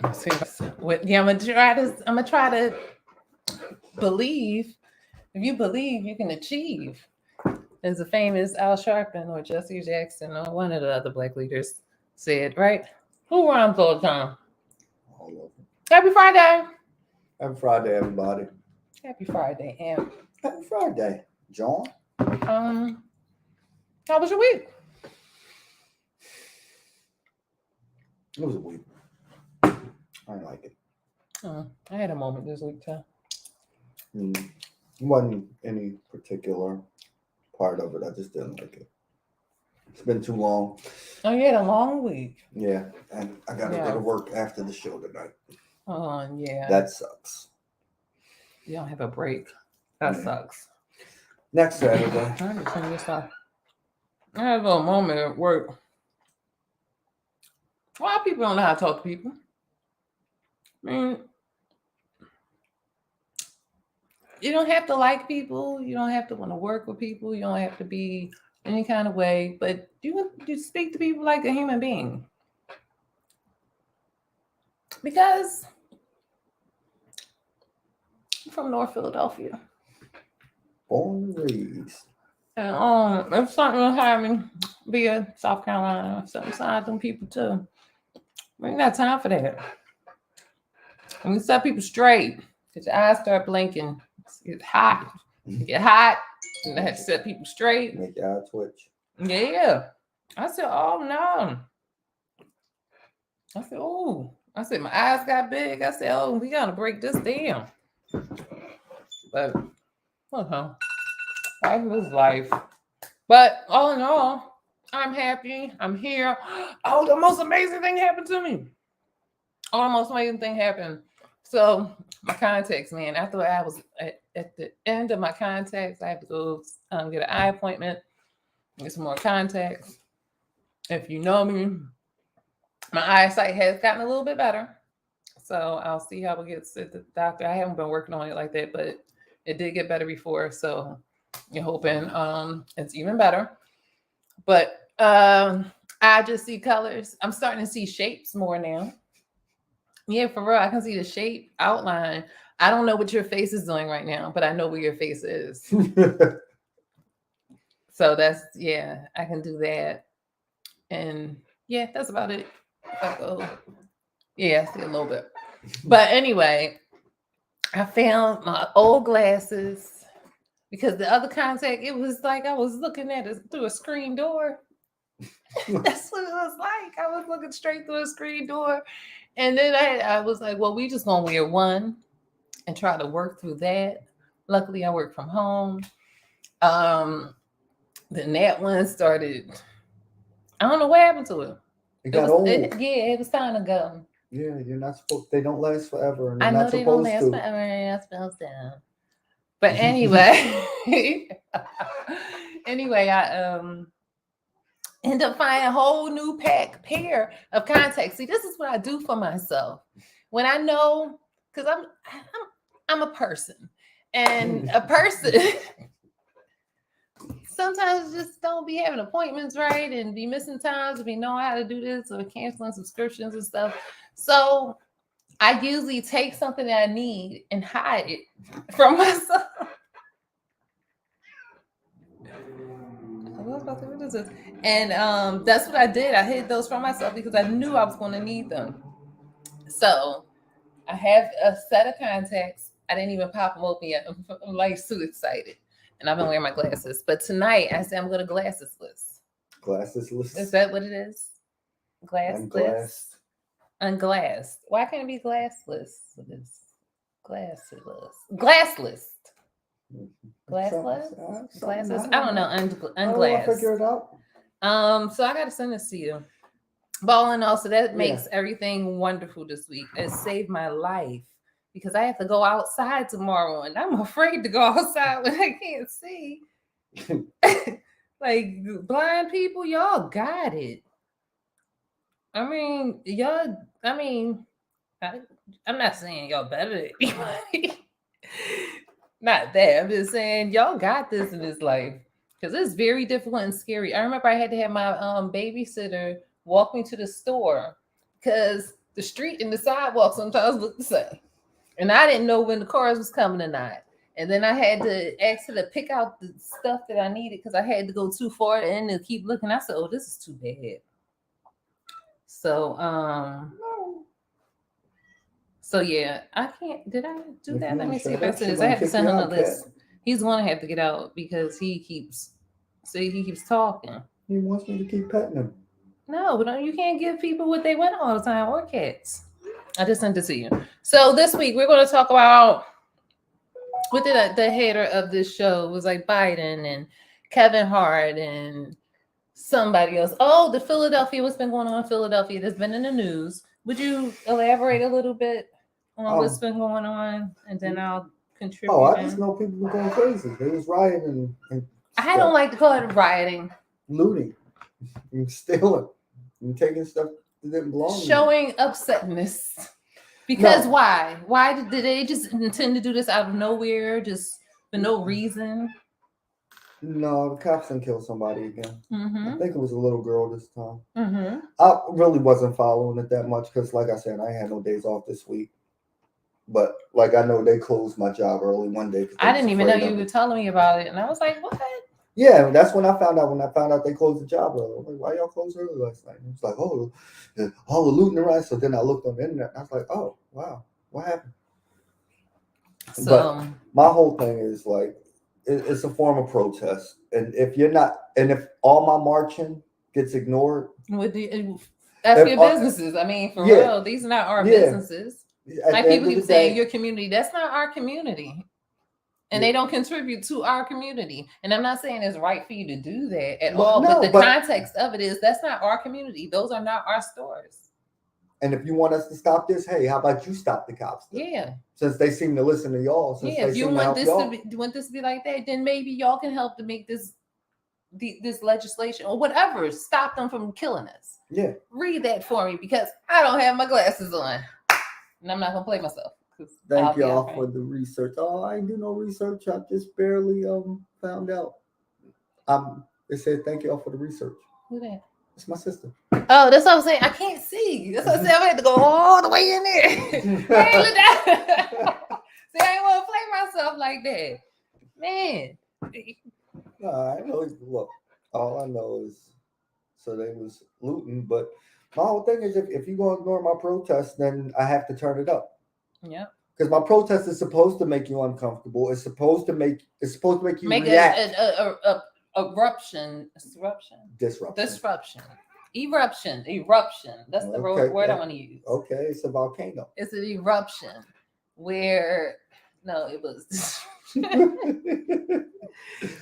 Yeah, I'm gonna try to believe. If you believe, you can achieve. As a famous Al Sharpton or Jesse Jackson or one of the other black leaders said, right? Who rhymes all the time? All over. Happy Friday. Happy Friday, everybody. Happy Friday. And Happy Friday, John. um, how was your week? It was a week. I didn't like it. I had a moment this week too. It wasn't any particular part of it. I just didn't like it. It's been too long. Oh, you had a long week. Yeah, and I got to Yeah. go to work after the show tonight. Oh, yeah. That sucks. You don't have a break. That sucks. Next Saturday. I had to turn this off. I had a little moment at work. A lot of people don't know how to talk to people. I mean, you don't have to like people. You don't have to want to work with people. You don't have to be any kind of way. But you speak to people like a human being. Because I'm from North Philadelphia. Born and raised. And if something will have me be a South Carolina or something, so I them people too. We ain't got time for that. When you set people straight, because your eyes start blinking, it's hot. You get hot, and I have to set people straight. Make your eye twitch. Yeah. I said, oh no. I said, oh. I said, my eyes got big. I said, oh, we gotta break this down. But, okay. Life is life. But all in all, I'm happy. I'm here. Oh, the most amazing thing happened to me. Oh, the most amazing thing happened. So my contacts, man, after I was at the end of my contacts, I have to go get an eye appointment, get some more contacts. If you know me, my eyesight has gotten a little bit better. So I'll see how it gets at the doctor. I haven't been working on it like that, but it did get better before. So you're hoping it's even better. But I just see colors. I'm starting to see shapes more now. Yeah, for real. I can see the shape outline. I don't know what your face is doing right now, but I know where your face is. So that's, yeah, I can do that. And yeah, that's about it. Yeah, I see a little bit. But anyway, I found my old glasses because the other contact, it was like I was looking at it through a screen door. That's what it was like. I was looking straight through a screen door. And then I was like, well, we just gonna wear one and try to work through that. Luckily, I work from home. Then that one started. I don't know what happened to it. It got old. It was time to go. Yeah, you're not supposed. They don't last forever, and I know they don't last forever. They're not supposed to. But anyway, anyway, I end up finding a whole new pair of contacts. See, this is what I do for myself when I know, because I'm a person, and a person sometimes just don't be having appointments right and be missing times if you know how to do this or canceling subscriptions and stuff. So I usually take something that I need and hide it from myself. What is this? And that's what I did. I hid those from myself because I knew I was going to need them. So I have a set of contacts. I didn't even pop them open yet. I'm like so excited. And I've been wearing my glasses. But tonight I said I'm going to glassesless. Glassesless? Is that what it is? Glassless? Unglassed. Why can't it be glassless? It is glassless. Glassless. Glassless? Glasses? I don't know. Unglassed. I'll figure it out. So I got to send this to you. But all in all, so that makes everything wonderful this week. It saved my life because I have to go outside tomorrow and I'm afraid to go outside when I can't see. Like blind people, y'all got it. I mean, I'm not saying y'all better than anybody. Not that. I'm just saying y'all got this in this life because it's very difficult and scary. I remember I had to have my babysitter walk me to the store because The street and the sidewalk sometimes look the same. And I didn't know when the cars was coming or not. And then I had to ask her to pick out the stuff that I needed because I had to go too far and to keep looking. I said, "Oh, this is too bad." So so yeah, I can't. Did I do If that? you Let ain't me see shut if I up, said she this. I gonna have to kick send you him the out, list. Cat. He's gonna have to get out because he keeps talking. He wants me to keep petting him. No, but you can't give people what they want all the time or cats. I just sent it to you. So this week we're going to talk about what did the header of this show was like Biden and Kevin Hart and somebody else. Oh, the Philadelphia. What's been going on in Philadelphia? That's been in the news. Would you elaborate a little bit on what's been going on, and then I'll contribute. Oh, I just know people were going crazy. They was rioting and I don't like to call it rioting. Looting, and stealing, and taking stuff that didn't belong. Showing upsetness. Because why? Why did they just intend to do this out of nowhere, just for no reason? No, the cops didn't kill somebody again. Mm-hmm. I think it was a little girl this time. Mm-hmm. I really wasn't following it that much because, like I said, I had no days off this week. But like I know they closed my job early one day. I didn't even know you were telling me about it, and I was like, "What?" Yeah, that's when I found out. When I found out they closed the job early, I was like, "Why y'all closed early last night?" And it was like, "Oh, all the looting around." So then I looked on the internet, and I was like, "Oh, wow, what happened?" So but my whole thing is like, it's a form of protest, and if you're not, and if all my marching gets ignored, that's your businesses. I mean, for real, these are not our businesses. Like people keep saying your community. That's not our community. And they don't contribute to our community. And I'm not saying it's right for you to do that at all. No, but the context of it is that's not our community. Those are not our stores. And if you want us to stop this, hey, how about you stop the cops? Then? Yeah. Since they seem to listen to y'all. Since if you want this to be like that, then maybe y'all can help to make this legislation or whatever stop them from killing us. Yeah. Read that for me because I don't have my glasses on. And I'm not gonna play myself. Thank y'all for the research. Oh, I ain't do no research. I just barely found out. It said thank y'all for the research. Who that? It's my sister. Oh, that's what I'm saying. I can't see. That's what I'm saying. I had to go all the way in there. Hey, look at See, I ain't want to play myself like that, man. I know. Look, all I know is so they was looting. But my whole thing is, if you gonna ignore my protest, then I have to turn it up. Yeah. Because my protest is supposed to make you uncomfortable. It's supposed to make you react. Eruption. That's the word I want to use. Okay, it's a volcano. It's an eruption where it was.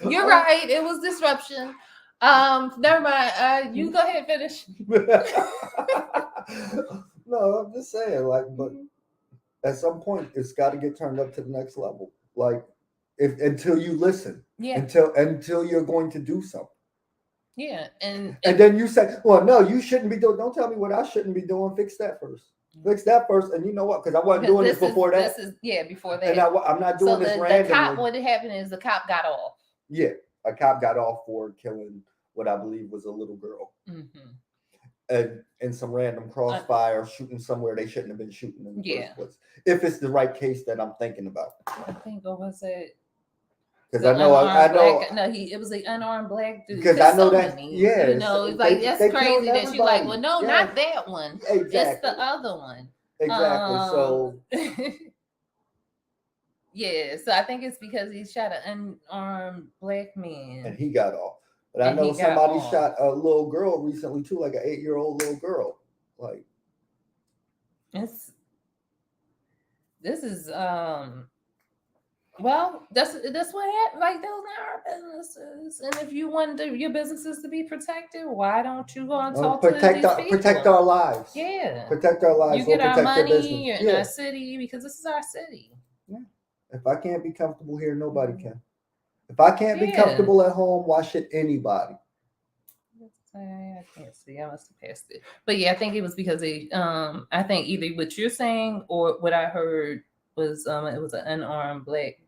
You're right. It was disruption. Never mind. You go ahead and finish. No, I'm just saying, like, but at some point it's got to get turned up to the next level. Like, until you listen. Yeah. Until you're going to do something. Yeah, and then you say, "Well, no, you shouldn't be doing. Don't tell me what I shouldn't be doing. Fix that first. Fix that first." And you know what? Because I wasn't doing this before that. Before that. And I'm not doing this randomly. The cop, what happened is the cop got off. Yeah, a cop got off for killing what I believe was a little girl. Mm-hmm. And in some random crossfire, shooting somewhere they shouldn't have been shooting in the first place. If it's the right case that I'm thinking about. I think what was it? Because I know. It was an unarmed black dude. Because I know that. Yeah, it's like that's crazy that you're like, well, no, not that one. Exactly. It's the other one. Exactly. So. Yeah, so I think it's because he shot an unarmed black man, and he got off. But I know somebody shot a little girl recently too, like an 8-year-old little girl. Like, this is well, that's what happened. Like, those are our businesses, and if you want your businesses to be protected, why don't you go and talk to these people? Protect our lives. Yeah, protect our lives. You get our money in our city because this is our city. Yeah. If I can't be comfortable here, nobody can. If I can't be comfortable at home, why should anybody? I can't see. I must have passed it. But yeah, I think it was because I think either what you're saying or what I heard was it was an unarmed black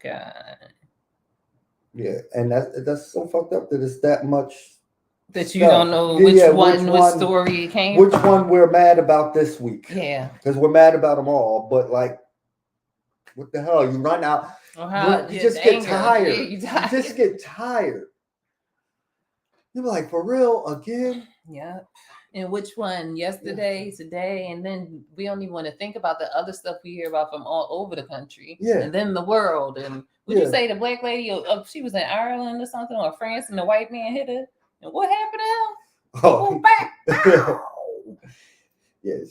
guy. Yeah, and that's so fucked up that it's that much That you don't know which story it came from. Which from. one we're mad about this week. Yeah. Because we're mad about them all. But like, what the hell? You run out. You just get tired. Yeah, you just get tired. You're like, for real, again? Yeah. And which one? Yesterday, today, and then we don't even want to think about the other stuff we hear about from all over the country. Yeah. And then the world. And would you say the black lady, she was in Ireland or something, or France, and the white man hit her? And what happened to him? Oh, back. Yeah,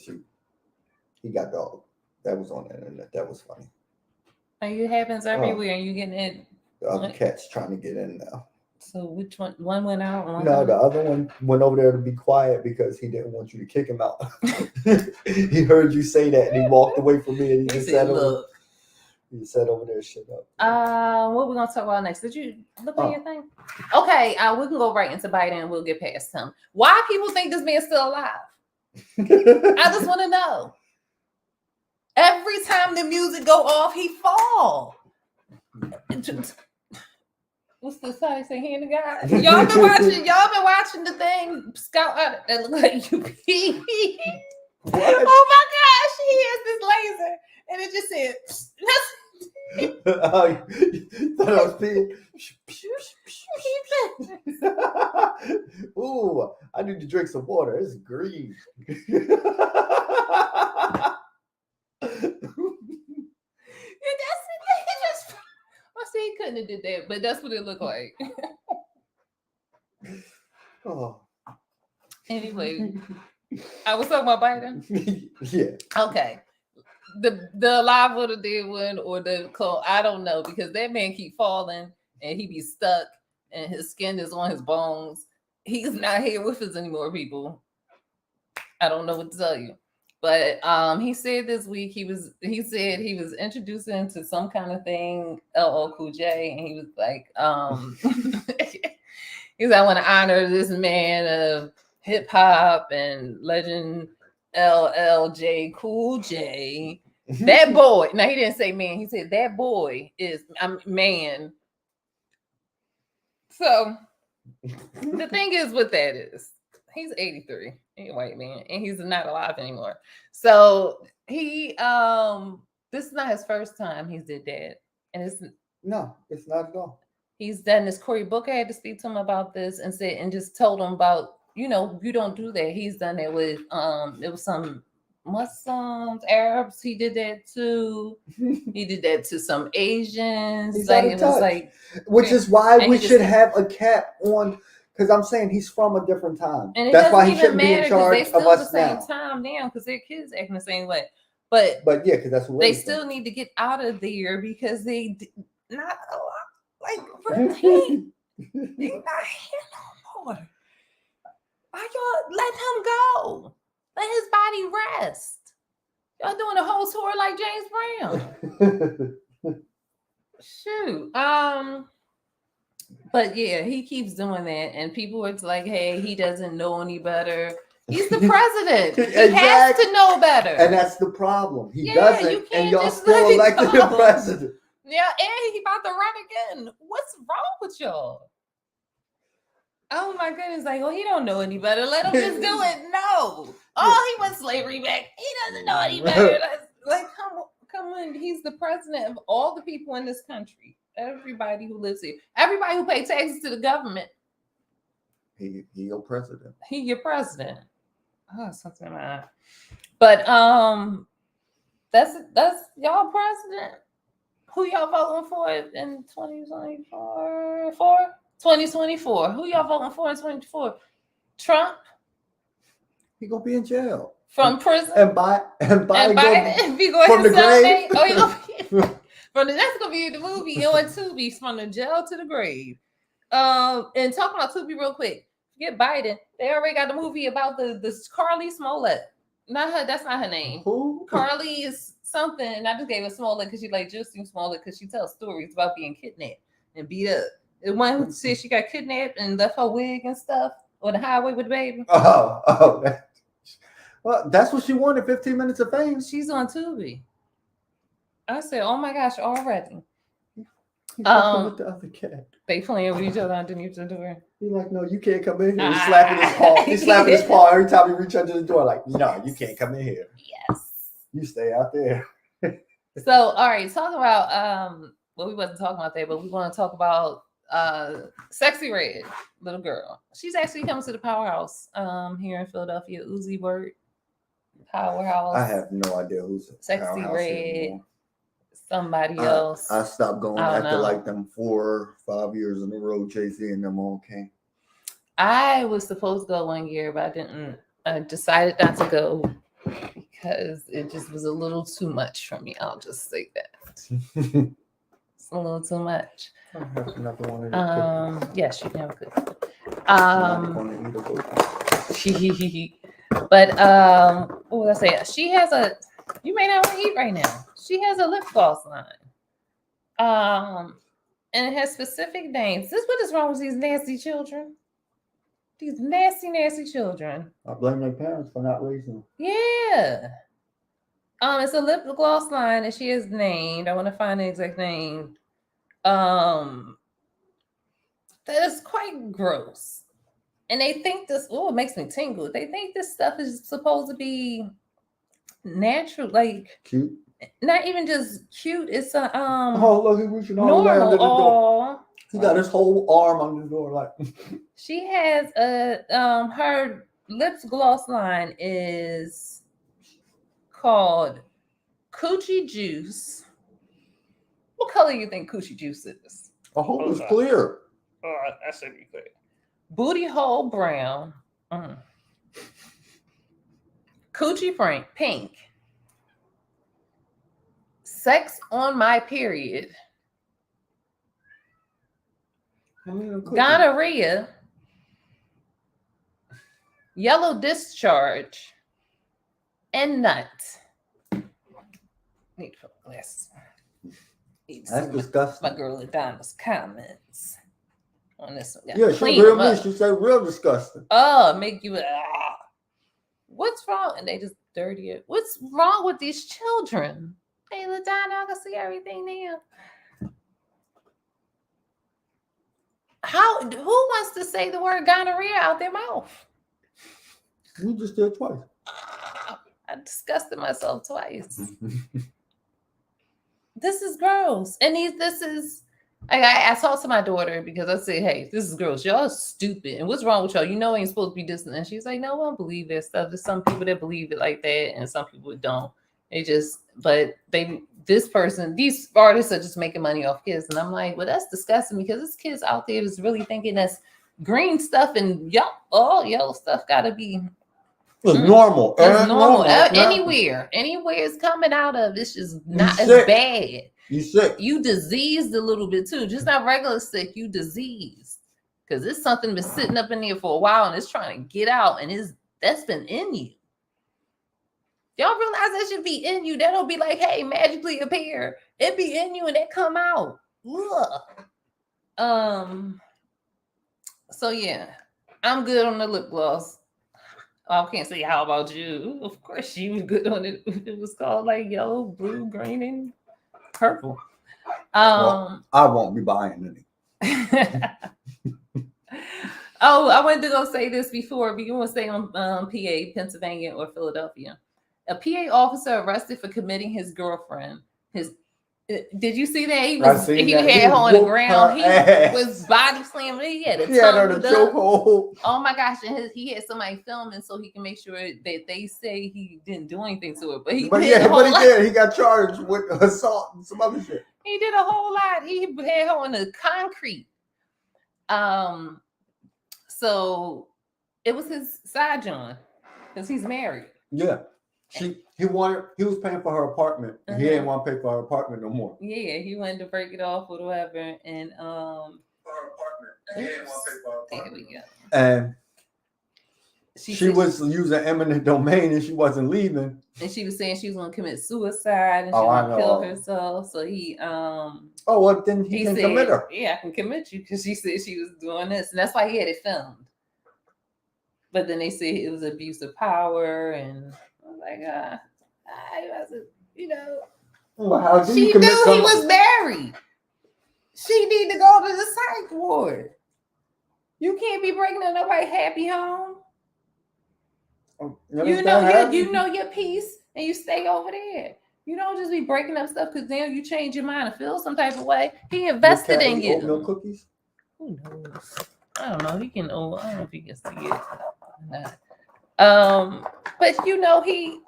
he got dogged. That was on the internet. That was funny. And it happens everywhere. And you getting it. The other cat's trying to get in now. So which one? One went out. No, the other one went over there to be quiet because he didn't want you to kick him out. He heard you say that and he walked away from me and he just said, "Look." He said over there, "Shut up." What we gonna talk about next? Did you look at your thing? Okay, we can go right into Biden and we'll get past him. Why people think this man's still alive? I just want to know. Every time the music go off, he fall. What's the song? Say hand to God. Y'all been watching the thing scout out that look like you pee. Oh my gosh, he has this laser and it just said oh, you thought I was peeing? Ooh, I need to drink some water. It's green. He couldn't have did that, but that's what it looked like. Oh. Anyway, I was talking about Biden. Yeah. Okay. The alive or the dead one or the clone, I don't know, because that man keep falling and he be stuck and his skin is on his bones. He's not here with us anymore, people. I don't know what to tell you. But he said this week he said he was introducing to some kind of thing, LL Cool J, and he was like, he said, I want to honor this man of hip hop and legend LLJ Cool J. That boy. Now he didn't say man, he said that boy is man. So the thing is what that is. He's 83. He's a white man, and he's not alive anymore. So he, this is not his first time he's did that, and it's not at all. He's done this. Cory Booker had to speak to him about this and just told him about, you don't do that. He's done it with it was some Muslims, Arabs. He did that too. He did that to some Asians. He's like it was like, which is why we should have a cap on. Because I'm saying he's from a different time. And that's why he shouldn't be in charge of us now. The same time now because their kids acting the same way. But yeah, because that's what they still need to get out of there because they not a lot. Like he's not here no more. Why y'all let him go? Let his body rest. Y'all doing a whole tour like James Brown. Shoot. But yeah, he keeps doing that, and people are like, "Hey, he doesn't know any better." He's the president. He has to know better, and that's the problem. He doesn't, and y'all still elected him president. Yeah, and he about to run again. What's wrong with y'all? Oh my goodness! Like, he don't know any better. Let him just do it. No. Oh, he wants slavery back. He doesn't know any better. Like, come on. He's the president of all the people in this country. Everybody who lives here, everybody who pays taxes to the government. He your president. He your president. Oh, something like that. But that's y'all president. Who y'all voting for in 2024? 2024. Who y'all voting for in 2024? Trump. He gonna be in jail from prison. And Biden be going from the grave. Oh, he gonna be. That's gonna be the movie on Tubi, from the jail to the grave. And talking about Tubi real quick, forget Biden. They already got the movie about the Carly Smollett. Not her. That's not her name. Who? Carly is something. And I just gave her Smollett because she like Justine Smollett because she tells stories about being kidnapped and beat up. The one who said she got kidnapped and left her wig and stuff on the highway with the baby. Oh. Well, that's what she wanted. 15 minutes of fame. She's on Tubi. I said, oh my gosh, already. He's fucking with the other cat. They playing with each other underneath the door. He's like, no, you can't come in here. He's slapping his paw. He's slapping his paw every time he reaches under the door. Like, no, you can't come in here. Yes. You stay out there. So, all right, talk about well, we wasn't talking about that, but we want to talk about Sexyy Red, little girl. She's actually coming to the Powerhouse here in Philadelphia. Uzi Word Powerhouse. I have no idea who's Sexyy Red. Anymore. Somebody else. I stopped going after like them 4 or 5 years in a row. Jay-Z and them all came. I was supposed to go 1 year, but I didn't. I decided not to go because it just was a little too much for me. I'll just say that. It's a little too much. I have another one. Yes, you can have a good one. But what was I saying? She has a. You may not want to eat right now. She has a lip gloss line. And it has specific names. This is what is wrong with these nasty children. These nasty, nasty children. I blame their parents for not raising them. Yeah. It's a lip gloss line that she is named. I want to find the exact name. That is quite gross. And they think this, it makes me tingle. They think this stuff is supposed to be natural, like cute. Not even just cute. It's a oh, look, he's reaching all the way under the door. He got his whole arm under the door, like. She has a her lips gloss line is called Coochie Juice. What color do you think Coochie Juice is? I hope it's clear. Oh, that should be clear. Booty hole brown. Coochie Frank pink. Sex on my period. Gonorrhea. Yellow discharge. And nut. Need for glasses. That's disgusting. My girl Adana's comments on this one. Yeah, she real mean. She said real disgusting. Oh, make you what's wrong? And they just dirty it. What's wrong with these children? Hey, LaDonna, I can see everything now. Who wants to say the word gonorrhea out their mouth? You just did twice. I disgusted myself twice. This is gross. And I talked to my daughter because I said, hey, this is gross. Y'all are stupid. And what's wrong with y'all? You know, ain't supposed to be this. And she's like, no, I don't believe that stuff. There's some people that believe it like that, and some people don't. These artists are just making money off kids. And I'm like, well, that's disgusting because there's kids out there that's really thinking that's green stuff and yellow stuff gotta be normal. It's normal. Anywhere it's coming out of, it's just not as bad. You sick. You diseased a little bit too. Just not regular sick, you diseased. Because it's something been sitting up in there for a while and it's trying to get out, and that's been in you. Y'all realize that should be in you. That'll be like, hey, magically appear. It be in you and it come out. Ugh. So yeah, I'm good on the lip gloss. I can't say how about you. Of course you was good on it. It was called like yellow, blue, green, and purple. Well, I won't be buying any. Oh, I wanted to go say this before, but you want to stay on PA, Pennsylvania, or Philadelphia. A PA officer arrested for committing his girlfriend. Did you see that? He had her on the ground. He was body slamming. He had a tongue chokehold. Oh my gosh! And he had somebody filming so he can make sure that they say he didn't do anything to her. But he did. He got charged with assault and some other shit. He did a whole lot. He had her on the concrete. So it was his side John because he's married. Yeah. He was paying for her apartment. Uh-huh. He didn't want to pay for her apartment no more. Yeah, he wanted to break it off or whatever. And for her apartment. He didn't want to pay for her apartment. There we go. And she was using eminent domain and she wasn't leaving. And she was saying she was gonna commit suicide and she was gonna kill herself. So he then he can commit her. Yeah, I can commit you because she said she was doing this, and that's why he had it filmed. But then they said it was abuse of power, and I was like, I wasn't, Well, how do she you commit knew he was married. she need to go to the psych ward. You can't be breaking up nobody's happy home. You know your peace, and you stay over there. You don't just be breaking up stuff because then you change your mind and feel some type of way. He invested in you. Oatmeal cookies? Who knows? I don't know. He can. Oh, I don't know if he can see it. But you know he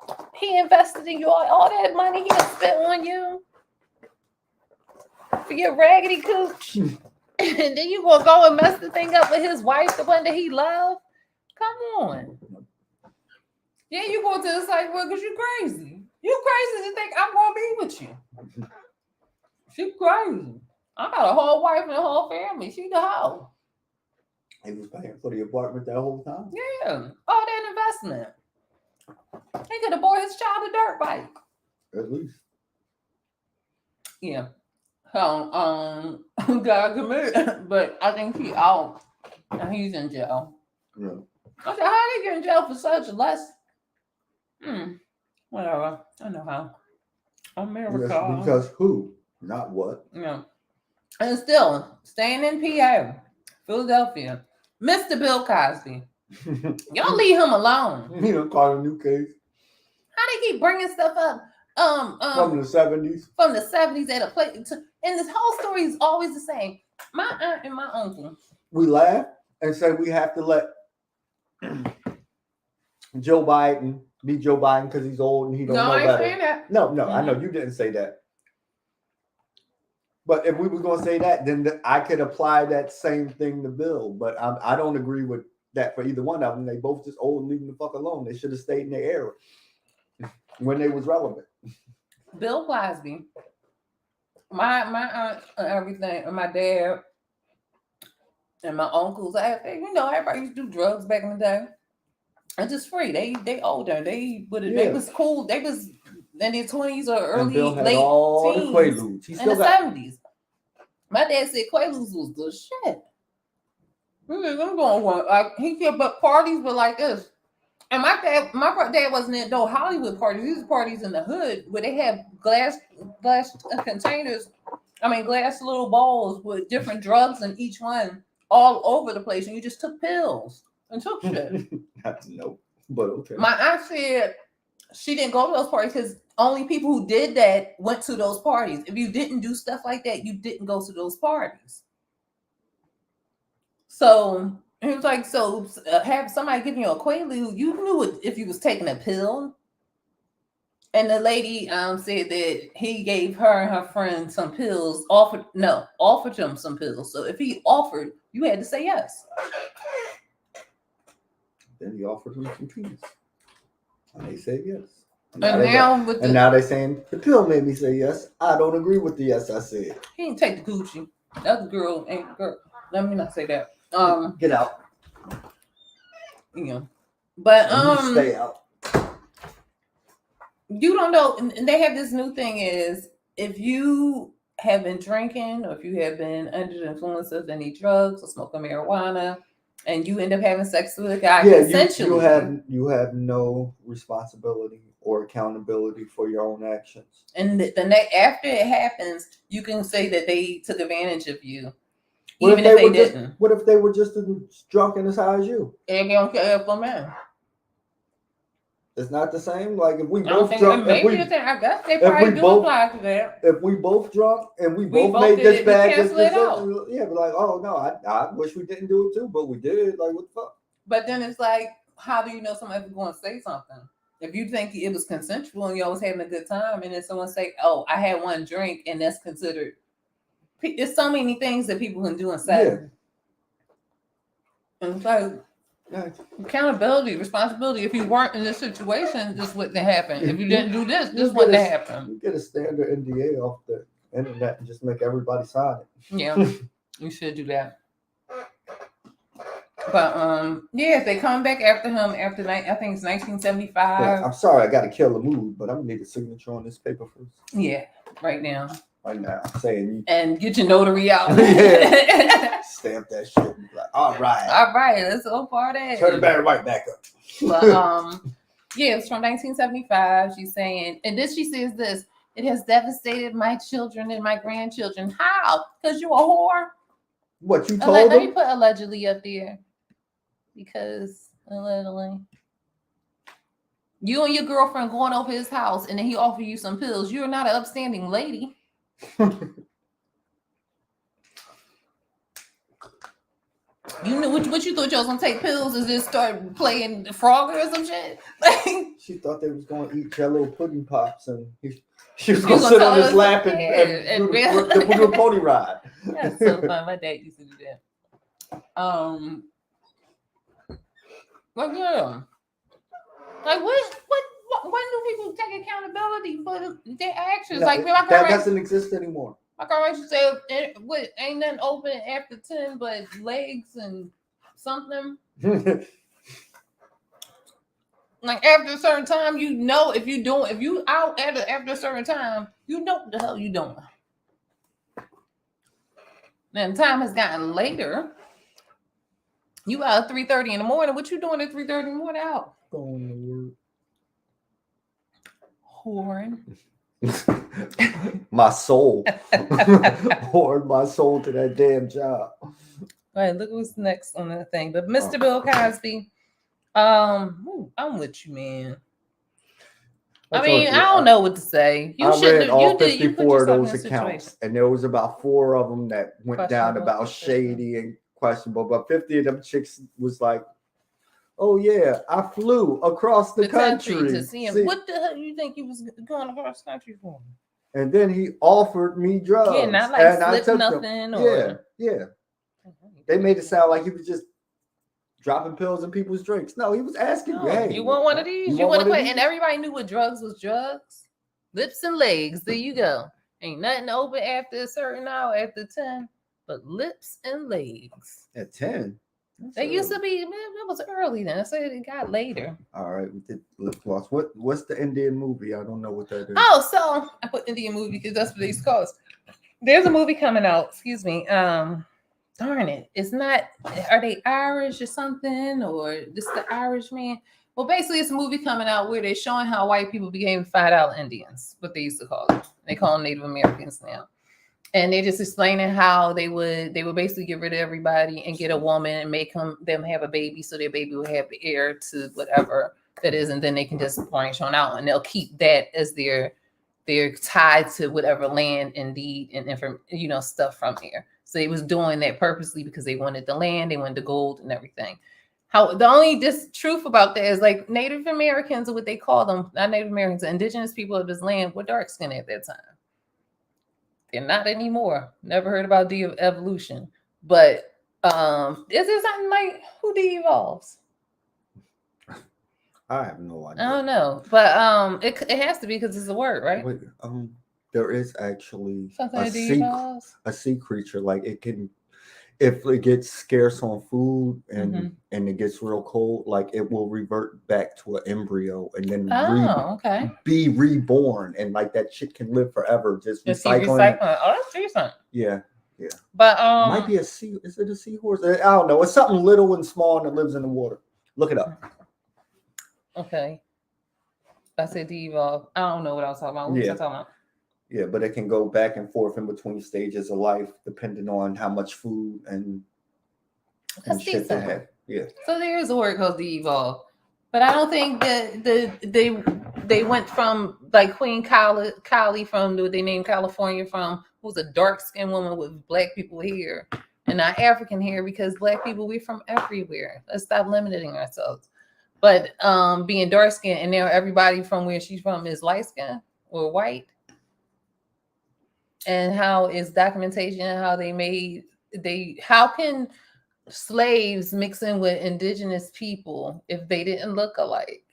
invested in you all that money he spent on you for your raggedy cooch, and then you gonna go and mess the thing up with his wife, the one that he loved. Come on. Yeah, you go to the psych ward because you crazy. You crazy to think I'm gonna be with you. She crazy. I got a whole wife and a whole family. She the hoe. He was paying for the apartment that whole time? Yeah. All that investment. He could have bought his child a dirt bike. At least. Yeah. So, got committed, but I think he out and he's in jail. Yeah. I said, how did he get in jail for such less? Whatever. I know how. America. Yes, because who? Not what. Yeah. And still, staying in PA, Philadelphia, Mr. Bill Cosby. Y'all leave him alone. You don't call a new case. How they keep bringing stuff up? From the 70s. From the 70s at a place. And this whole story is always the same. My aunt and my uncle. We laugh and say we have to let Joe Biden be Joe Biden because he's old and he don't know better. No, I ain't saying that. No, I know you didn't say that. But if we were going to say that, then I could apply that same thing to Bill. But I don't agree with that for either one of them. They both just old and leave them the fuck alone. They should have stayed in their era when they was relevant. Bill Cosby, my aunt and everything, and my dad and my uncles, everybody used to do drugs back in the day. And just free. They older. They was cool. They was in their 20s or early, late all teens. The Quaaludes. In the 70s. My dad said Quaaludes was the shit. I'm going he kept up parties but like this. And my dad wasn't in no Hollywood parties. These were parties in the hood where they have glass containers. Glass little bowls with different drugs in each one, all over the place, and you just took pills and took shit. Nope, but okay. My aunt said she didn't go to those parties because only people who did that went to those parties. If you didn't do stuff like that, you didn't go to those parties. So he was like, have somebody giving you a Quaalude, you knew it if you was taking a pill. And the lady said that he gave her and her friend some pills, offered them some pills. So if he offered, you had to say yes. Then he offered them some peace. And they said yes. And now they're saying, the pill made me say yes. I don't agree with the yes I said. He didn't take the coochie. That other girl ain't girl. Let me not say that. Get out. But you stay out. You don't know, and they have this new thing is if you have been drinking or if you have been under the influence of any drugs or smoking marijuana and you end up having sex with a guy consensually, you have no responsibility or accountability for your own actions. And after it happens, you can say that they took advantage of you. Even if they didn't. What if they were just as drunk and as high as you? They don't care for men. It's not the same. Like if we both drunk, I guess they probably do apply to that. If we both drunk and we both made this bad decision, yeah, but like, oh no, I wish we didn't do it too, but we did. Like, what the fuck? But then it's like, how do you know somebody's going to say something? If you think it was consensual and you was having a good time, and then someone say, "Oh, I had one drink," and that's considered. There's so many things that people can do and say. Yeah. And it's like. Accountability, responsibility. If you weren't in this situation, this wouldn't happen. If you didn't do this, this wouldn't happen. You get a standard NDA off the internet and just make everybody sign it. Yeah, you should do that. But if they come back after him after I think it's 1975. Yeah, I'm sorry, I got to kill the mood, but I'm gonna need a signature on this paper first. Yeah, right now. Right now, I'm saying and get your notary out. Stamp that shit. And be like, all right, let's go party. Turn the battery right back up. But it's from 1975. She's saying, and then she says this: It has devastated my children and my grandchildren. How? Because you a whore? What you told them? Let me put allegedly up there. Because allegedly. You and your girlfriend going over his house and then he offered you some pills. You're not an upstanding lady. You knew what you thought you was gonna take pills and just start playing Frogger or some shit? She thought they was gonna eat Jello pudding pops and she was gonna sit on his lap and do the pony ride. That's so fun. My dad used to do that. But yeah. Like what when do people take accountability for their actions? No, like that doesn't exist anymore. My girl used to say, ain't nothing open after 10 but legs and something. Like after a certain time, you know if you out after a certain time, you know what the hell you doing. Then time has gotten later. You out at 3:30 in the morning. What you doing at 3:30 in the morning out? Going to work. Whoring. My soul. Whoring my soul to that damn job. All right, look what's next on the thing. But Mr. Bill Cosby, I'm with you, man. I don't know what to say. I read all 54 of those accounts, and there was about 4 of them that went down about shady and questionable, but 50 of them chicks was like, oh yeah, I flew across the country to see him. What the hell you think he was going across the country for? And then he offered me drugs. Yeah, not like slip nothing. Yeah. They made it sound like he was just dropping pills in people's drinks. No, he was asking, hey, you want one of these? You want to put? And everybody knew what drugs was drugs. Lips and legs. There you go. Ain't nothing open after a certain hour after 10, but lips and legs. At 10. They used to be, man, that was early then. I said it got later. All right, we did lip gloss. What's the Indian movie? I don't know what that is. Oh, so I put Indian movie because that's what these calls. There's a movie coming out. Excuse me. Darn it. It's not, are they Irish or something? Or just the Irish man? Well, basically, it's a movie coming out where they're showing how white people became $5 Indians, what they used to call them. They call them Native Americans now. And they're just explaining how they would basically get rid of everybody and get a woman and make them have a baby so their baby will have the heir to whatever that is, and then they can just branch on out and they'll keep that as their tied to whatever land and deed and stuff from here. So they was doing that purposely because they wanted the land, they wanted the gold and everything. How the only truth about that is like Native Americans, or what they call them, not Native Americans, indigenous people of this land were dark skinned at that time. They're not anymore. Never heard about de-evolution. But is there something like who de-evolves? I have no idea. I don't know. But it has to be because it's a word, right? Wait, there is actually a sea creature. Like it can, if it gets scarce on food and it gets real cold, like it will revert back to an embryo and then be reborn, and like that shit can live forever. Just recycling. Oh, that's decent. Yeah. But might be a sea. Is it a seahorse? I don't know. It's something little and small and it lives in the water. Look it up. Okay. I said de-evolve. I don't know what I was talking about. What was I talking about? Yeah, but it can go back and forth in between stages of life depending on how much food and shit they have. Yeah. So there is a word called de-evolve. But I don't think that they went from like Queen Kali from what they named California from, who was a dark-skinned woman with black people hair and not African hair, because black people, we're from everywhere. Let's stop limiting ourselves. But being dark-skinned, and now everybody from where she's from is light-skinned or white. And how is documentation, how how can slaves mix in with indigenous people if they didn't look alike?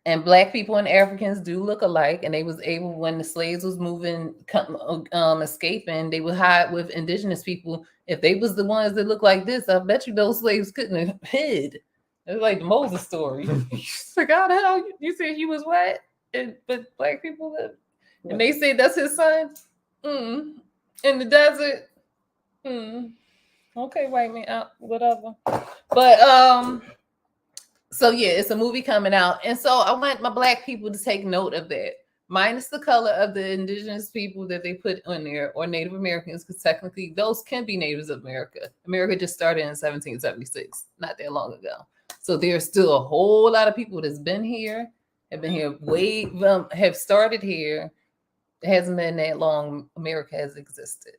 And black people and Africans do look alike, and they was able, when the slaves was moving, escaping, they would hide with indigenous people. If they was the ones that looked like this, I bet you those slaves couldn't have hid. It's like the Moses story. Forgot how you said he was white, but black people live. And they say that's his son. In the desert. Okay, white man, out, whatever. But so yeah, it's a movie coming out, and so I want my black people to take note of that. minus the color of the indigenous people that they put on there, or Native Americans, because technically those can be natives of America. America just started in 1776, not that long ago. So there's still a whole lot of people that's been here, have been here have started here. It hasn't been that long. America has existed.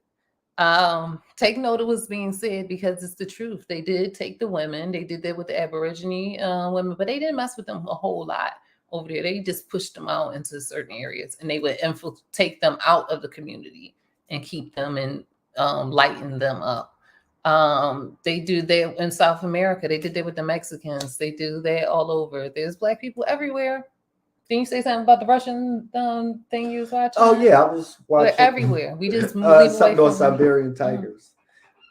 Take note of what's being said because it's the truth. They did take the women. They did that with the Aborigine women, but they didn't mess with them a whole lot over there. They just pushed them out into certain areas, and they would take them out of the community and keep them and lighten them up. They do that in South America. They did that with the Mexicans. They do that all over. There's Black people everywhere. Didn't you say something about the Russian thing you was watching? Oh yeah, I was watching. They're everywhere. We just moved something on Siberian tigers,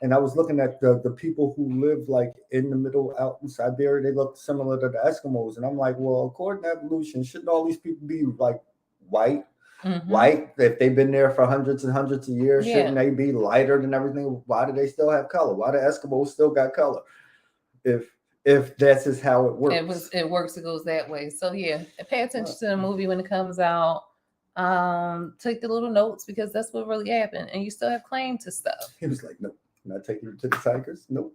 and I was looking at the people who live like in the middle out in Siberia. They look similar to the Eskimos, and I'm like, well, according to evolution, shouldn't all these people be like white? White, if they've been there for hundreds and hundreds of years, shouldn't they be lighter than everything? Why do they still have color? Why do Eskimos still got color? If that's just how it works. It works, it goes that way. So yeah, pay attention to the movie when it comes out. Take the little notes because that's what really happened. And you still have claim to stuff. He was like, no, I'm not taking you to the tigers. Nope.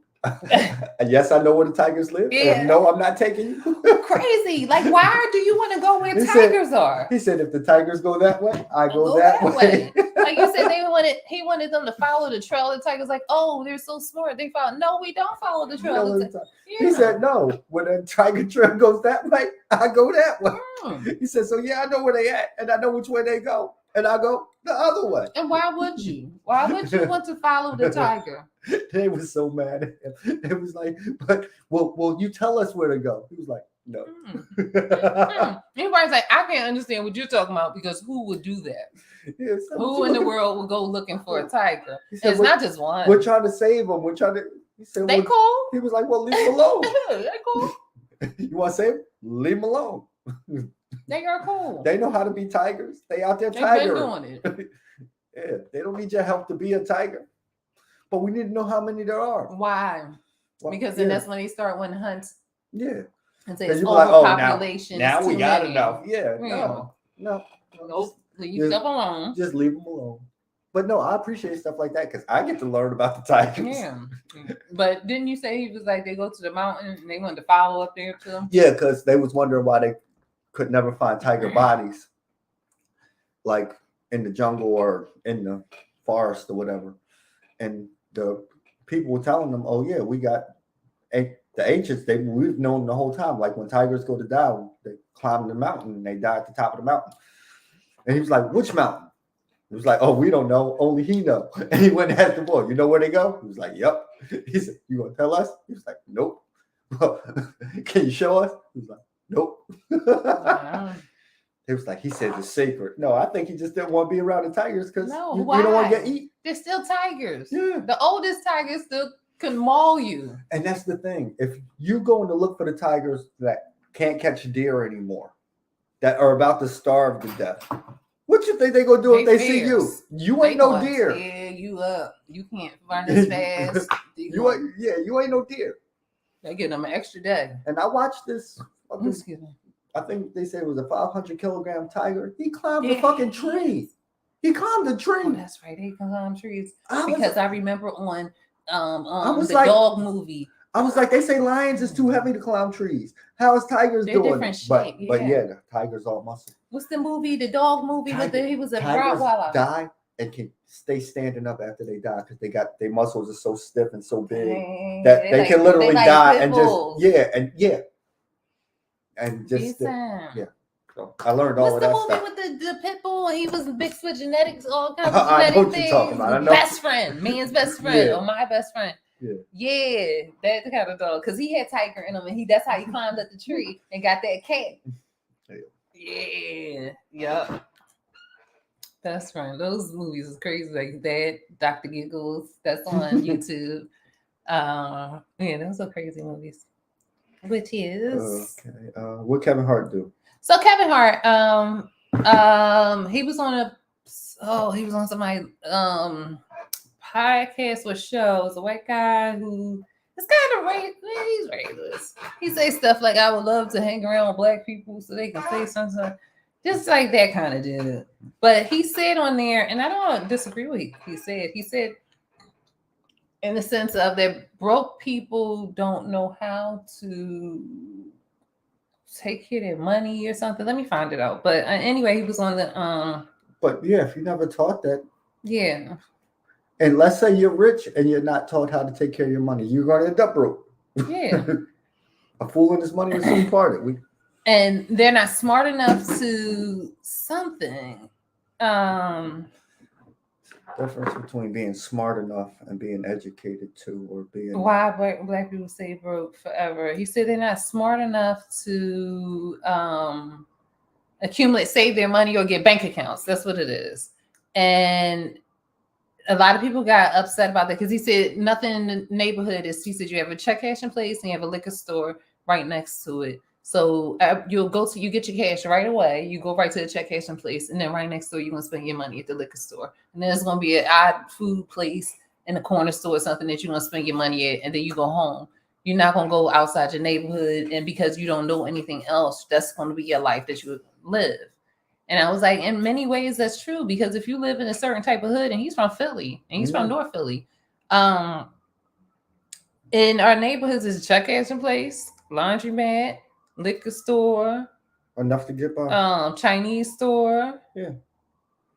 Yes, I know where the tigers live. Yeah. No, I'm not taking you. Crazy. Like, why do you want to go where tigers are? He said, if the tigers go that way, I go that way. Like you said, he wanted them to follow the trail. The tigers like, oh, they're so smart. They follow. No, we don't follow the trail. He said, no, when a tiger trail goes that way, I go that way. He said, so yeah, I know where they at, and I know which way they go, and I go the other way. And why would you? Why would you want to follow the tiger? They were so mad at him. It was like, but will you tell us where to go? He was like, no. Everybody's like, I can't understand what you're talking about because who would do that? Yeah, who in the world would go looking for a tiger? Said, it's not just one. We're trying to save them. We're trying to. He said, they cool. He was like, well, leave them alone. They cool. You want to save them? Leave them alone. They are cool. They know how to be tigers. They out there They've tiger. been doing it. Yeah, they don't need your help to be a tiger. But we need to know how many there are. Why? Well, because then that's when they start when hunts. Yeah. And say it's overpopulation. Like, now we got enough. Yeah. No. Nope. Leave stuff alone. Just leave them alone. But no, I appreciate stuff like that because I get to learn about the tigers. Yeah. But didn't you say he was like they go to the mountain and they wanted to follow up there too? Yeah, because they was wondering why they could never find tiger bodies, like in the jungle or in the forest or whatever. And the people were telling them, "Oh yeah, we got the ancients. We've known the whole time. Like when tigers go to die, they climb the mountain and they die at the top of the mountain." And he was like, "Which mountain?" He was like, "Oh, we don't know. Only he know." And he went and asked the boy, "You know where they go?" He was like, "Yep." He said, "You gonna tell us?" He was like, "Nope." "Well, can you show us?" He was like, "Nope." Wow. It was like he said it's sacred. No, I think he just didn't want to be around the tigers because you don't want to get eaten. They're still tigers. Yeah. The oldest tigers still can maul you. And that's the thing. If you going to look for the tigers that can't catch deer anymore, that are about to starve to death, what you think they gonna do if they see you? You ain't no deer. Yeah, you up. You can't run as fast. You ain't no deer. They give them an extra day. And I watched this. I think they said it was a 500-kilogram tiger. He climbed the fucking tree. He climbed the tree. Oh, that's right. They climb trees. I remember on the dog movie. I was like, they say lions is too heavy to climb trees. How is tigers doing? Different shape, but yeah, the tiger's all muscle. What's the movie? The dog movie he was a Rottweiler. Die and can stay standing up after they die because their muscles are so stiff and so big that they can literally die and just So I learned all of that stuff. What's the movie with the pit bull? He was mixed with genetics, all kinds of genetic things. Talking about. I know. Best friend, man's best friend, or my best friend. Yeah, that kind of dog. Because he had tiger in him, and that's how he climbed up the tree and got that cat. Yeah, yep. Best friend. Those movies is crazy. Like that, Dr. Giggles. That's on YouTube. Those are crazy movies. Which is what Kevin Hart do? So Kevin Hart, he was on somebody's podcast or show. It's a white guy who is kind of he's racist. He says stuff like, "I would love to hang around with black people so they can say something." Just like that kind of dude. But he said on there, and I don't disagree with what he said. He said, in the sense of that broke people don't know how to take care of their money or something. Let me find it out. But anyway, he was on the But yeah, if you never taught that, yeah. And let's say you're rich and you're not taught how to take care of your money, you're going to end up broke. Yeah. A fool and his money will soon parted. And they're not smart enough to something. Difference between being smart enough and being educated too, or being why black people stay broke forever. He said they're not smart enough to accumulate, save their money, or get bank accounts. That's what it is. And a lot of people got upset about that because he said nothing in the neighborhood is. He said you have a check cashing place and you have a liquor store right next to it. So you get your cash right away. You go right to the check cashing place, and then right next door you're gonna spend your money at the liquor store. And then there's gonna be an odd food place in the corner store or something that you're gonna spend your money at, and then you go home. You're not gonna go outside your neighborhood, and because you don't know anything else, that's gonna be your life that you live. And I was like, in many ways, that's true, because if you live in a certain type of hood, and he's from Philly, and he's from North Philly, in our neighborhoods is a check cashing place, laundromat, liquor store, enough to get by, Chinese store,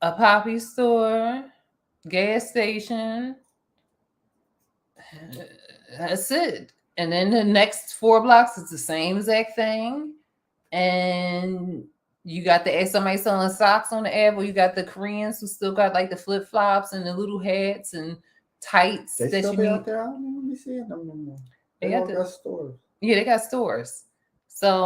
a poppy store, gas station. That's it. And then the next 4 blocks is the same exact thing. And you got somebody selling socks on the avenue. You got the Koreans who still got like the flip flops and the little hats and tights. They still be out there. I don't even see it. No. They got stores. Yeah, they got stores. So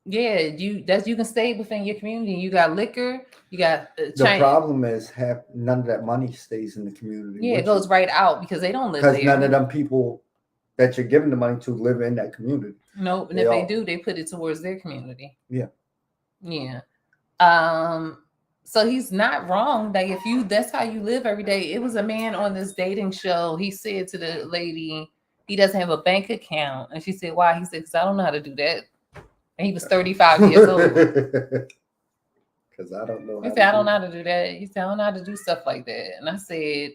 yeah, you can stay within your community. You got liquor. You got the problem is none of that money stays in the community. Yeah, it goes right out because they don't live there. Because none of them people that you're giving the money to live in that community. Nope. And if they do, they put it towards their community. Yeah. Yeah. So he's not wrong. Like that's how you live every day. It was a man on this dating show. He said to the lady, he doesn't have a bank account. And she said, why? He said, because I don't know how to do that. And he was 35 years old. Because I don't know. He said, I don't know how to do that. He said, I don't know how to do stuff like that. And I said,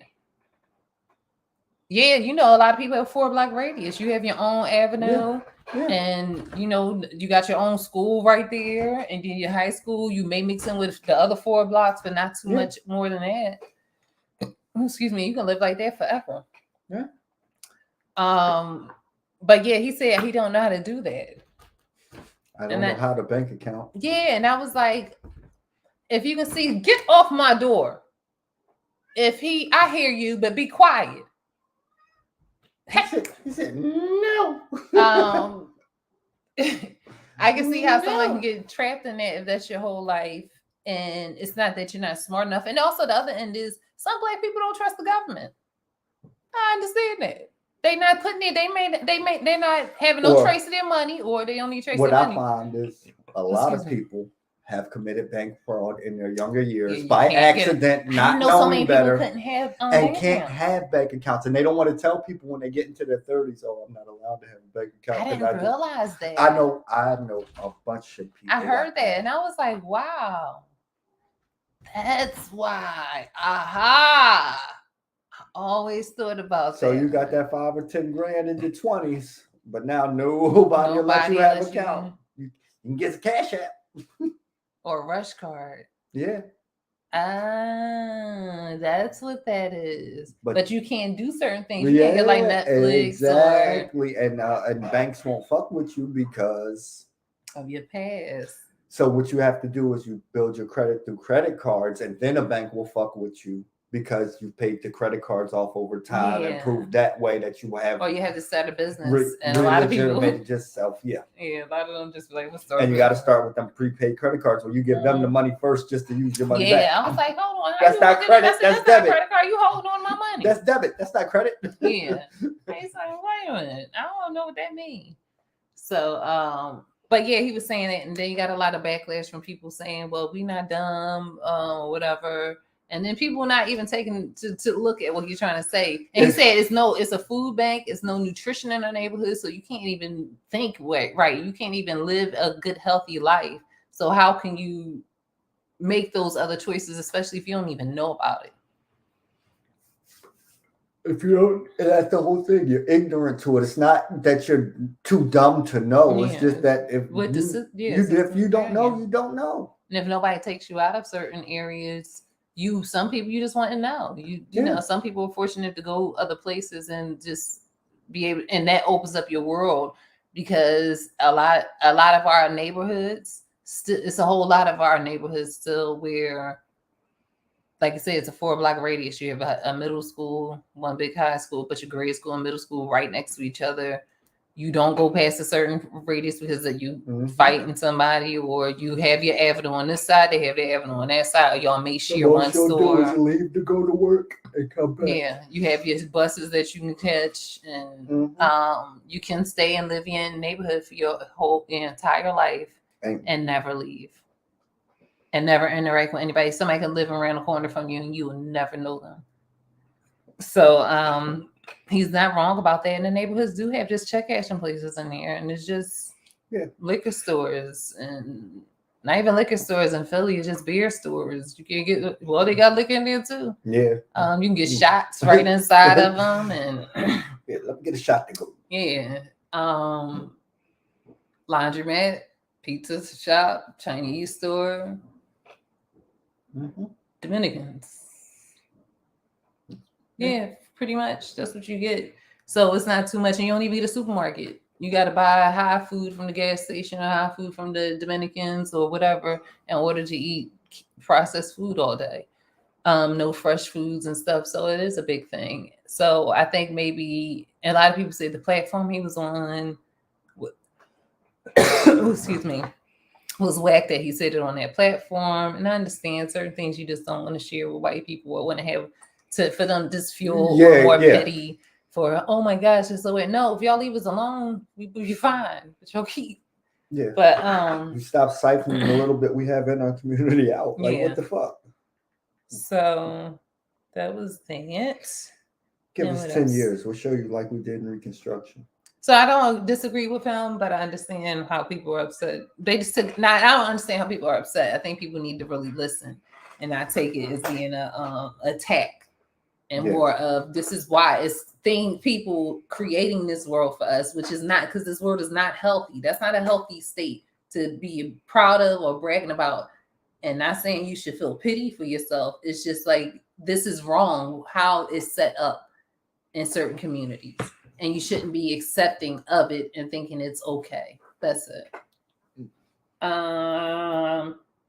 yeah, a lot of people have 4-block radius. You have your own avenue. Yeah. And you got your own school right there, and then your high school you may mix in with the other 4 blocks, but not too much more than that. Excuse me, you can live like that forever. Yeah. But yeah, he said he don't know how to do that. I don't know how to bank account. Yeah, and I was like, if you can see, get off my door. I hear you, but be quiet. He said no. I can see how someone can get trapped in that if that's your whole life, and it's not that you're not smart enough. And also the other end is some black people don't trust the government. I understand that. They're not putting it. They're not having no trace of their money, or they only trace their money. What I find is a lot of people have committed bank fraud in their younger years by accident, not knowing better, can't have bank accounts, and they don't want to tell people when they get into their 30s, "Oh, I'm not allowed to have a bank account." I didn't realize that. I know a bunch of people. I heard that, and I was like, "Wow, that's why." Aha! I always thought about that. So you got that 5 or 10 grand in your 20s, but now nobody will let you have an account. You can get a Cash App. Or a Rush card. Yeah. That's what that is. But you can't do certain things. You can't get like Netflix. Exactly. And banks won't fuck with you because of your past. So what you have to do is you build your credit through credit cards, and then a bank will fuck with you because you paid the credit cards off over time and prove that way that you have. Or you have to start a business, and a lot of people yourself. Yeah, a lot of them just like, "What's and you got to start with them prepaid credit cards where you give them the money first just to use your money back. Yeah, I was like, hold on, that's not credit. That's debit. Credit card, you holding on my money? That's debit. That's not credit. Yeah, he's like, wait a minute, I don't know what that means. So, but yeah, he was saying it, and then you got a lot of backlash from people saying, "Well, we not dumb, whatever." And then people not even taking to look at what you're trying to say. And he said it's a food bank. It's no nutrition in our neighborhood. So you can't even think right. You can't even live a good, healthy life. So how can you make those other choices, especially if you don't even know about it? If you don't, that's the whole thing. You're ignorant to it. It's not that you're too dumb to know. It's just that if you don't know, you don't know. And if nobody takes you out of certain areas, some people you just want to know. You know, some people are fortunate to go other places and just be able, and that opens up your world, because a lot of our neighborhoods it's a whole lot of our neighborhoods still where, like I said, it's a 4-block radius. You have a middle school, one big high school, but your grade school and middle school right next to each other. You don't go past a certain radius because of you fighting somebody, or you have your avenue on this side, they have their avenue on that side, or y'all may share one store. Do is leave to go to work and come back. Yeah, you have your buses that you can catch, and you can stay and live in a neighborhood for your entire life and never leave. And never interact with anybody. Somebody can live around the corner from you and you will never know them. So he's not wrong about that. And the neighborhoods do have just check cashing places in there. And it's just liquor stores, and not even liquor stores in Philly, it's just beer stores. You can get, they got liquor in there too. Yeah. You can get shots right inside of them. And let me get a shot to go. Yeah. Laundromat, pizza shop, Chinese store. Dominicans. Yeah, pretty much. That's what you get. So it's not too much, and you don't even eat a supermarket. You got to buy high food from the gas station or high food from the Dominicans or whatever in order to eat processed food all day. No fresh foods and stuff. So it is a big thing. So I think maybe a lot of people say the platform he was on, excuse me, was whack that he said it on that platform. And I understand certain things you just don't want to share with white people or want to have for them just fuel more petty for, oh my gosh, it's so weird. No, if y'all leave us alone, you're fine. But you'll keep. Yeah. But we stop siphoning the little bit we have in our community out. Like what the fuck? So that was it. Give us 10 years. We'll show you like we did in Reconstruction. So I don't disagree with him, but I understand how people are upset. They just took I don't understand how people are upset. I think people need to really listen and not take it as being a attack, and more of this is why it's people creating this world for us, which is not, because this world is not healthy. That's not a healthy state to be proud of or bragging about. And not saying you should feel pity for yourself. It's just like, this is wrong how it's set up in certain communities. And you shouldn't be accepting of it and thinking it's okay. That's it.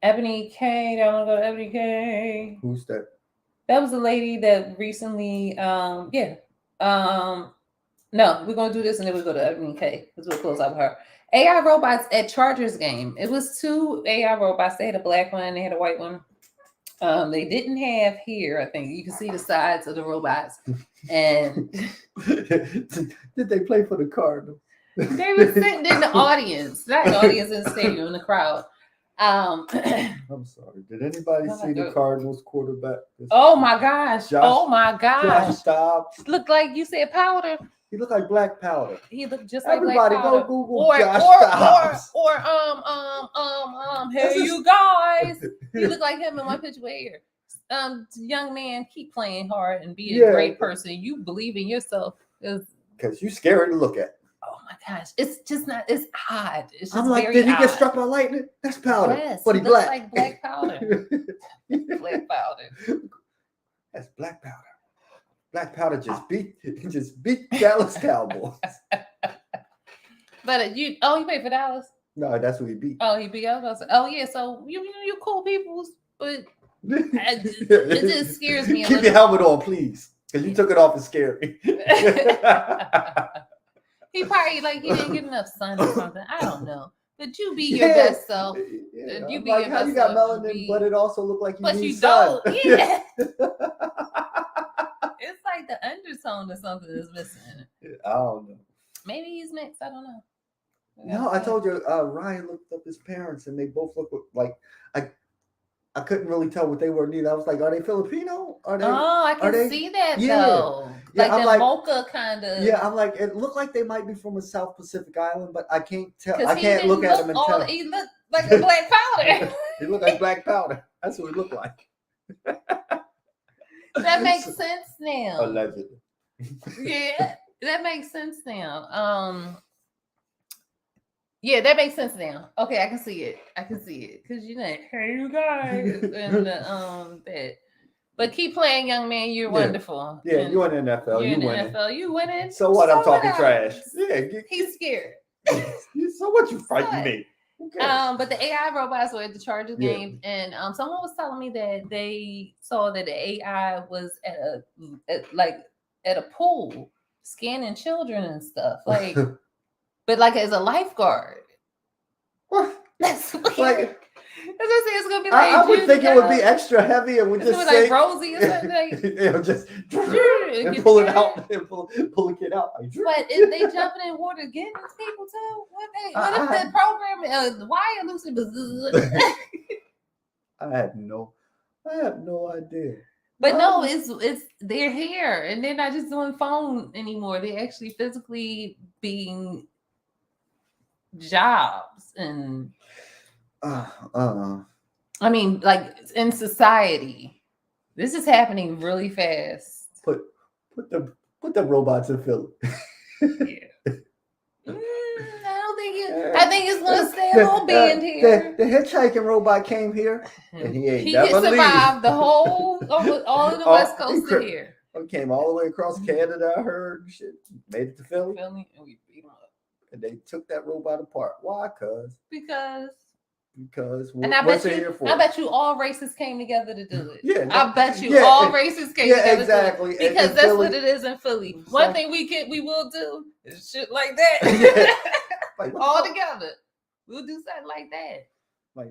Ebony K. I want to go to Ebony K. Who's that? That was a lady that recently, no, we're going to do this and then we'll go to Ebony K. Because we'll close out with her. AI robots at Chargers game. It was 2 AI robots. They had a black one, they had a white one. They didn't have hair, I think. You can see the sides of the robots. And did they play for the Cardinals? They were sitting in the audience, not the audience in the stadium, in the crowd. I'm sorry. Did anybody see the Cardinals quarterback? Oh my gosh! Josh Dobbs. Looked like you said powder. He looked like black powder. He looked just like everybody black powder. Go Google Josh Dobbs. Hey you guys. He looked like him in my picture with hair. Young man, keep playing hard and be a great person. You believe in yourself. Because you're scary to look at. Oh my gosh. It's just not, it's odd. It's just I'm like, very did he odd. get struck by lightning? That's powder. Yes, but he black. Like black powder. Black powder. That's black powder. Black powder just beat Dallas Cowboys. But you played for Dallas? No, that's what he beat. Oh, he beat us. Oh yeah, so you cool people, but it just scares me. Keep your helmet on, please, because you took it off. It's scary. He probably he didn't get enough sun or something. I don't know. But you be your best self. Yeah. You be like, your how best you got self. melanin, but it also looked like you but need you sun. don't. Yeah. It's like the undertone or something is missing. I don't know. Maybe he's mixed. I don't know. No, I told you, Ryan looked up his parents and they both look like I couldn't really tell what they were neither. I was like, are they Filipino? Are they? Oh, I can see that though. Yeah, like the mocha kind of. Yeah, I'm like, it looked like they might be from a South Pacific island, but I can't tell. I can't look at them and tell. He looked like a black powder. He looked like black powder. That's what he looked like. That makes sense now. Allegedly. Yeah, that makes sense now. Yeah, that makes sense now. Okay, I can see it. Because hey you guys and that. But keep playing, young man. You're wonderful. Yeah, and you in the NFL. You're in the winning. NFL. You winning. So what? I'm talking trash. Yeah, he's scared. So what? You fighting me? But the AI robots were at the Chargers game, and someone was telling me that they saw that the AI was at a pool scanning children and stuff, like, but like as a lifeguard. What? That's weird. Like, it's gonna be like I would think it would be extra heavy and would just like Rosie or something. Like, it'll just and pull it out and pull the kid out. Like, but if they jumping in water getting these people too, what if the program wire loosen? I have no idea. But no, it's they're here and they're not just doing phone anymore. They're actually physically being jobs and I mean, like in society, this is happening really fast. Put the robots in Philly. Yeah. I think it's gonna stay a little band here. The hitchhiking robot came here, and he can survive the whole all of the West Coast to here. He came all the way across Canada. I heard shit. Made it to Philly, and we beat him up. And they took that robot apart. Why? Because and I bet you all races came together to do it. Yeah, I bet you all races came together. Exactly. To do it because that's Philly, what it is in Philly. Exactly. One thing we will do is shit like that. Like, all together. We'll do something like that. Like,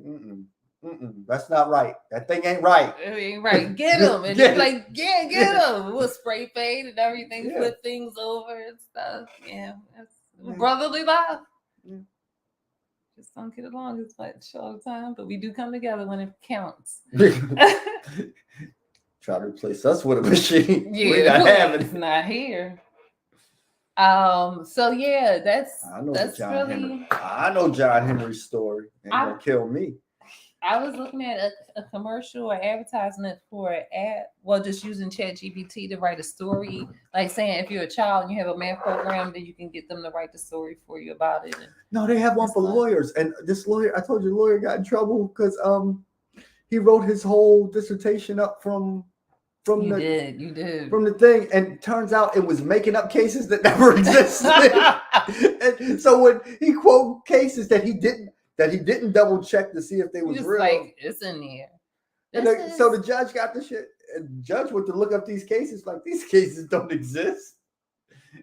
that's not right. That thing ain't right. It ain't right. Get him. And you're like, get him. We'll spray paint and everything, flip things over and stuff. Yeah. That's brotherly love. Yeah. Just don't get along as much all the time, but we do come together when it counts. Try to replace us with a machine. Yeah, we're not having it. It's not here. So yeah, that's John really. Henry. I know John Henry's story. Ain't gonna kill me. I was looking at a commercial or advertisement for an app. Well, just using ChatGPT to write a story, like saying if you're a child and you have a math program, then you can get them to write the story for you about it. No, they have one for lawyers, and this lawyer, I told you, the lawyer got in trouble because he wrote his whole dissertation up from the thing, and turns out it was making up cases that never existed. And so when he quote cases that he didn't double check to see if they was real, like it's in there. And so the judge got the shit. And the judge went to look up these cases, like these cases don't exist.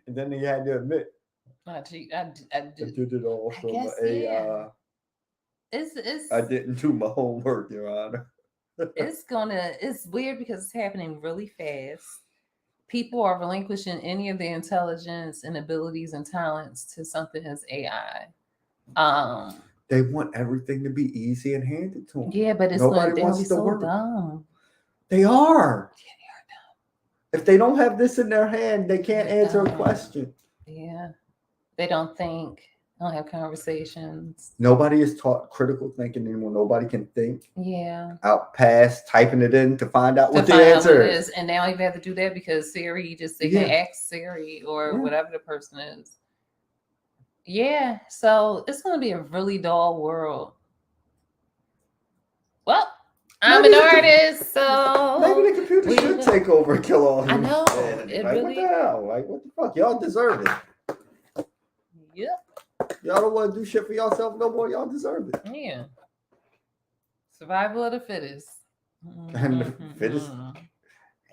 And then he had to admit, I did it all from AI. I didn't do my homework, Your Honor. It's weird because it's happening really fast. People are relinquishing any of their intelligence and abilities and talents to something as AI. They want everything to be easy and handed to them. Yeah, but nobody wants to so work. Dumb. They are. Yeah, they are dumb. If they don't have this in their hand, they can't answer a question. Yeah, they don't think. Don't have conversations. Nobody is taught critical thinking anymore. Nobody can think. Yeah. Out past typing it in to find out what the answer is. And now you have to do that because Siri they can ask Siri or whatever the person is. Yeah. So it's going to be a really dull world. Well, I'm an artist, so maybe the computer should take over and kill all. I know. It like, really. What the hell? Like, what the fuck? Y'all deserve it. Yep. Y'all don't want to do shit for yourself no more. Y'all deserve it. Yeah. Survival of the fittest. And the fittest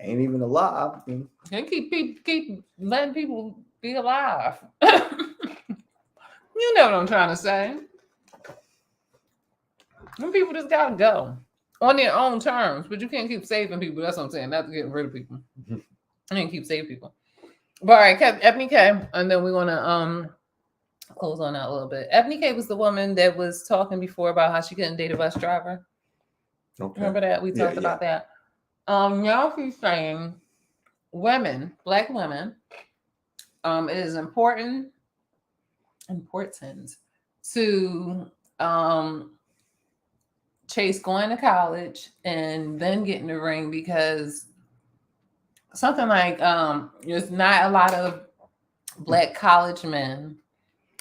ain't even alive. And keep letting people be alive. You know what I'm trying to say. Some people just gotta go on their own terms, but you can't keep saving people. That's what I'm saying. Not getting rid of people. You can't keep saving people. But all right, Ebony K, and then we want to close on out a little bit. Ebony K was the woman that was talking before about how she couldn't date a bus driver. Okay. Remember that? We talked about that. Now she's saying black women, it is important to chase going to college and then getting the ring, because something like there's not a lot of Black college men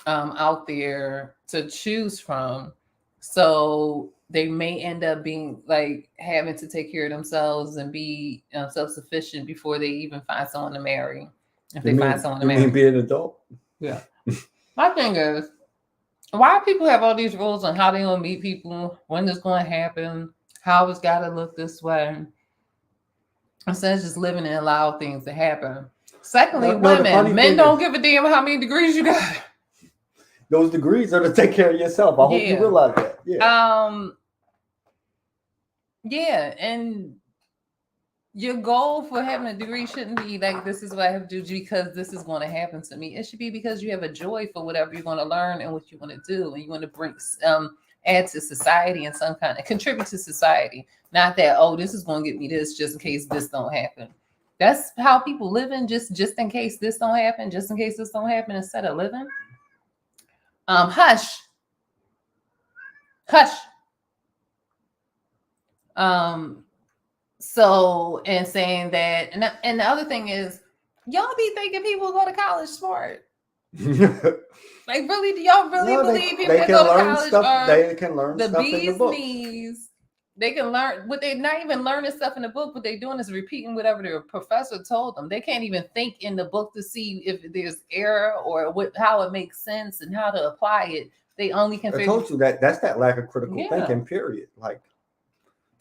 out there to choose from, so they may end up being like having to take care of themselves and be self-sufficient before they even find someone to marry. If they find someone to marry, you mean be an adult? Yeah. My thing is, why people have all these rules on how they gonna meet people, when it's gonna happen, how it's gotta look this way, instead of just living and allow things to happen. Secondly, women, men don't give a damn how many degrees you got. Those degrees are to take care of yourself. I hope you realize that. Yeah. Yeah, and your goal for having a degree shouldn't be like, this is what I have to do because this is going to happen to me. It should be because you have a joy for whatever you're going to learn and what you want to do, and you want to bring add to society in some kind of contribute to society. Not that, oh, this is going to get me this just in case this don't happen. That's how people living, just in case this don't happen, just in case this don't happen, instead of living. Hush. So, and saying that, and the other thing is, y'all be thinking people go to college smart. Like, really, do y'all really believe people that go to college stuff, are they can learn the stuff in the book? Knees? They can learn what they're not even learning stuff in the book. What they're doing is repeating whatever their professor told them. They can't even think in the book to see if there's error or how it makes sense and how to apply it. They only can. I told you that's that lack of critical thinking. Period. Like,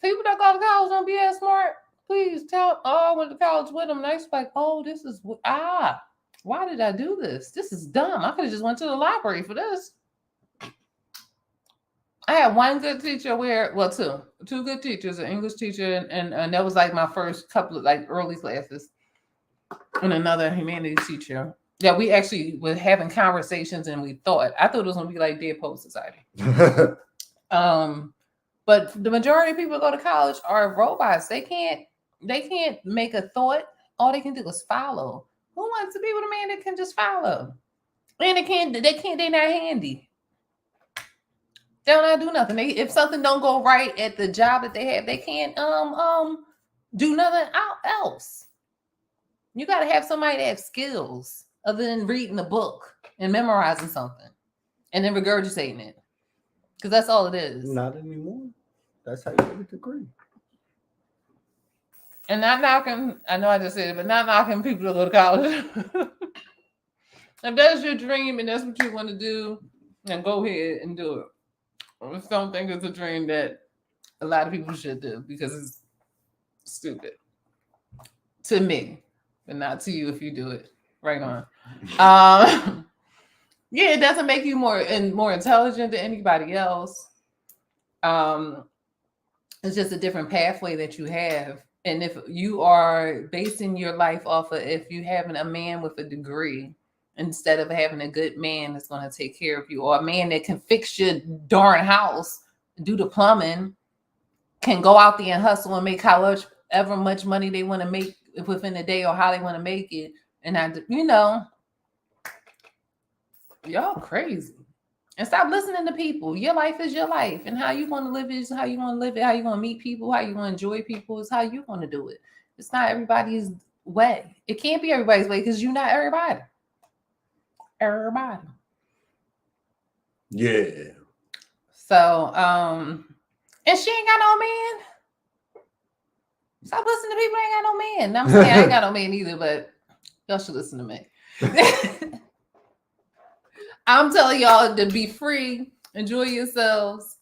people that go to college don't be as smart. Please tell. Oh, I went to college with them. And they're like, oh, this is why did I do this? This is dumb. I could have just went to the library for this. I had one good teacher two good teachers, an English teacher, and that was like my first couple of like early classes, and another humanities teacher. Yeah, we actually were having conversations, and I thought it was gonna be like Dead Poet Society. But the majority of people who go to college are robots. They can't make a thought. All they can do is follow. Who wants to be with a man that can just follow? And they're not handy. They don't do nothing. If something don't go right at the job that they have, they can't do nothing else. You got to have somebody that have skills other than reading a book and memorizing something and then regurgitating it, because that's all it is. Not anymore. That's how you get a degree. And not knocking, I know I just said it, but not knocking people to go to college. If that's your dream and that's what you want to do, then go ahead and do it. I just don't think it's a dream that a lot of people should do, because it's stupid to me, but not to you if you do it. Right on. Yeah, it doesn't make you more intelligent than anybody else. It's just a different pathway that you have. And if you are basing your life off of if you having a man with a degree instead of having a good man that's going to take care of you, or a man that can fix your darn house, do the plumbing, can go out there and hustle and make however much money they want to make within a day or how they want to make it. And y'all crazy. And stop listening to people. Your life is your life. And how you want to live is how you want to live it. How you want to meet people, how you want to enjoy people is how you want to do it. It's not everybody's way. It can't be everybody's way because you're not everybody. Yeah. So, and she ain't got no man. Stop listening to people that ain't got no man. I'm saying I ain't got no man either, but y'all should listen to me. I'm telling y'all to be free, enjoy yourselves.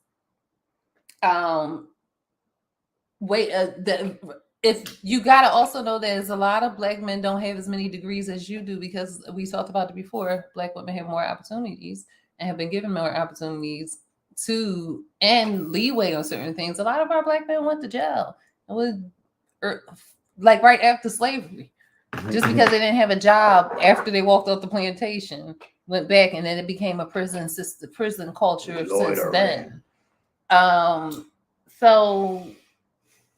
If you gotta also know there's a lot of Black men don't have as many degrees as you do, because we talked about it before. Black women have more opportunities and have been given more opportunities and leeway on certain things. A lot of our Black men went to jail like right after slavery, just because they didn't have a job after they walked off the plantation. Went back, and then it became a prison culture since then. So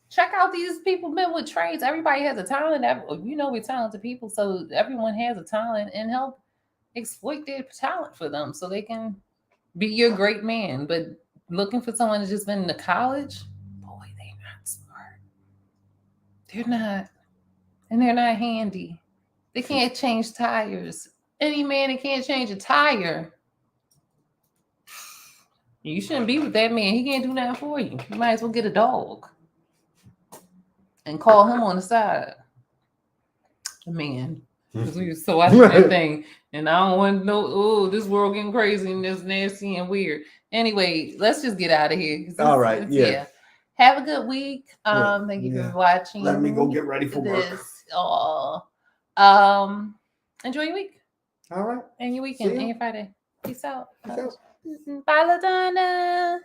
check out these people, men with trades. Everybody has a talent. We're talented people, so everyone has a talent, and help exploit their talent for them so they can be your great man. But looking for someone that's just been to college, boy, they're not smart. They're not. And they're not handy. They can't change tires. Any man that can't change a tire, you shouldn't be with that man. He can't do nothing for you. You might as well get a dog and call him on the side. Man, because we was so watching that thing, and I don't want to know. Oh, this world getting crazy and this nasty and weird. Anyway, let's just get out of here. All right, yeah. Have a good week. Thank you for watching. Let me go get ready for work. Enjoy your week. All right. And your weekend and your Friday. Peace out. Bye, LaDonna.